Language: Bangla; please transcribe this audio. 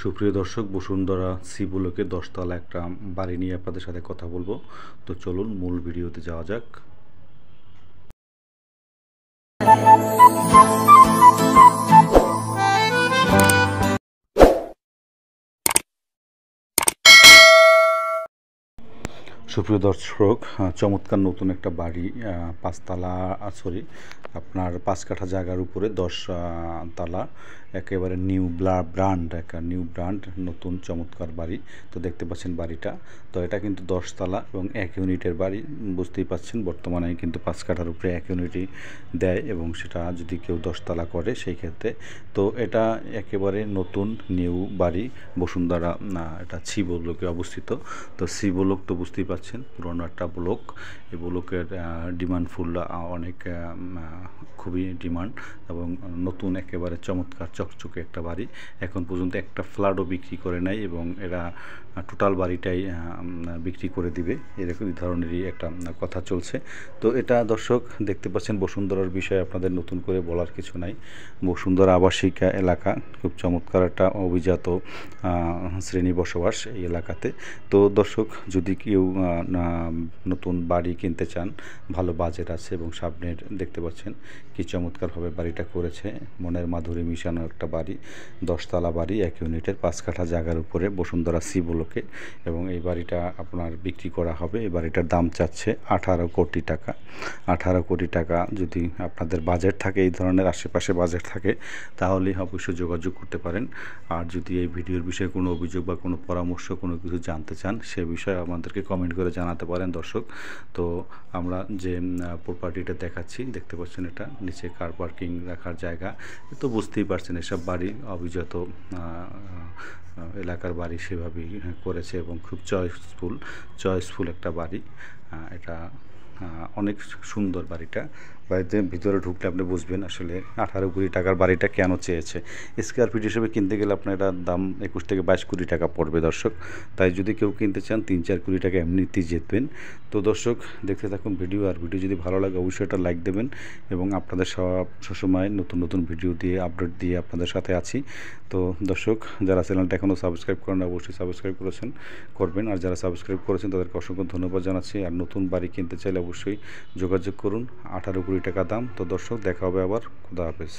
সুপ্রিয় দর্শক, বসুন্ধরা সি ব্লকে 10 তলা একটা বাড়ি নিয়ে আপনাদের সাথে কথা বলবো। তো চলুন মূল ভিডিওতে যাওয়া যাক। সুপ্রিয় দর্শক, চমৎকার নতুন একটা বাড়ি, 5 তলা, সরি আপনার 5 কাঠা জায়গার উপরে 10 তলা, একেবারে নিউ ব্র্যান্ড নতুন চমৎকার বাড়ি। তো দেখতে পাচ্ছেন বাড়িটা, তো এটা কিন্তু 10 তলা এবং 1 ইউনিটের বাড়ি। বুঝতেই পাচ্ছেন বর্তমানে কিন্তু 5 কাঠার উপরে 1 ইউনিটই দেয়, এবং সেটা যদি কেউ 10 তলা করে সেই ক্ষেত্রে। তো এটা একেবারে নতুন নিউ বাড়ি, বসুন্ধরা, এটা সি ব্লকে অবস্থিত। তো সি ব্লক তো বুঝতেই পাচ্ছেন পুরনো একটা ব্লক। এই ব্লকের ডিমান্ড ফুল অনেক, খুবই ডিমান্ড, এবং নতুন একেবারে চমৎকার চকচকে একটা বাড়ি। এখন পর্যন্ত একটা ফ্ল্যাটও বিক্রি করে নাই, এবং এরা টোটাল বাড়িটাই বিক্রি করে দিবে, এরকম ধরনেরই একটা কথা চলছে। তো এটা দর্শক দেখতে পাচ্ছেন, বসুন্ধরার বিষয়ে আপনাদের নতুন করে বলার কিছু নাই। বসুন্ধরা আবাসিক এলাকা, খুব চমৎকার একটা অভিজাত শ্রেণী বসবাস এই এলাকাতে। তো দর্শক, যদি কেউ নতুন বাড়ি কিনতে চান, ভালো বাজেট আছে, এবং সামনের দেখতে পাচ্ছেন কি চমৎকারভাবে বাড়িটা করেছে, মনের মাধুরী মিশানো একটা বাড়ি, 10 তলা বাড়ি, 1 ইউনিটের 5 কাঠা জায়গার উপরে, বসুন্ধরা সি ব্লকে। এবং এই বাড়িটা আপনার বিক্রি করা হবে। এই বাড়িটার দাম চাচ্ছে 18 কোটি টাকা। 18 কোটি টাকা যদি আপনাদের বাজেট থাকে, এই ধরনের আশেপাশে বাজেট থাকে, তাহলেই অবশ্যই যোগাযোগ করতে পারেন। আর যদি এই ভিডিওর বিষয়ে কোনো অভিযোগ বা কোনো পরামর্শ, কোনো কিছু জানতে চান, সে বিষয়ে আমাদেরকে কমেন্ট করে জানাতে পারেন দর্শক। তো আমরা যে প্রপার্টিটা দেখাচ্ছি, দেখতে পাচ্ছেন এটা নিচে কার পার্কিং রাখার জায়গা। তো বুঝতেই পারছেন এসব বাড়ি অভিজাত এলাকার বাড়ি সেভাবেই করেছে, এবং খুব চয়েসফুল একটা বাড়ি। এটা অনেক সুন্দর বাড়িটা। বাড়িতে ভিতরে ঢুকলে আপনি বুঝবেন আসলে 18 কোটি টাকার বাড়িটা কেন চেয়েছে। স্কোয়ার ফিট হিসেবে কিনতে গেলে আপনার এটার দাম 21 থেকে 22 কোটি টাকা পড়বে দর্শক। তাই যদি কেউ কিনতে চান, 3-4 কোটি টাকা এমনিতেই জিতবেন। তো দর্শক, দেখতে থাকুন ভিডিও। আর ভিডিও যদি ভালো লাগে অবশ্যই এটা লাইক দেবেন, এবং আপনাদের সবসময় নতুন ভিডিও দিয়ে আপডেট দিয়ে আপনাদের সাথে আছি। তো দর্শক, যারা চ্যানেলটা এখনও সাবস্ক্রাইব করেন, অবশ্যই সাবস্ক্রাইব করবেন। আর যারা সাবস্ক্রাইব করেছেন তাদেরকে অসংখ্য ধন্যবাদ জানাচ্ছি। আর নতুন বাড়ি কিনতে চাইলে অবশ্যই যোগাযোগ করুন। 18 কোটি টাকা দাম। তো দর্শক, দেখা হবে আবার। খুদা হাফেজ।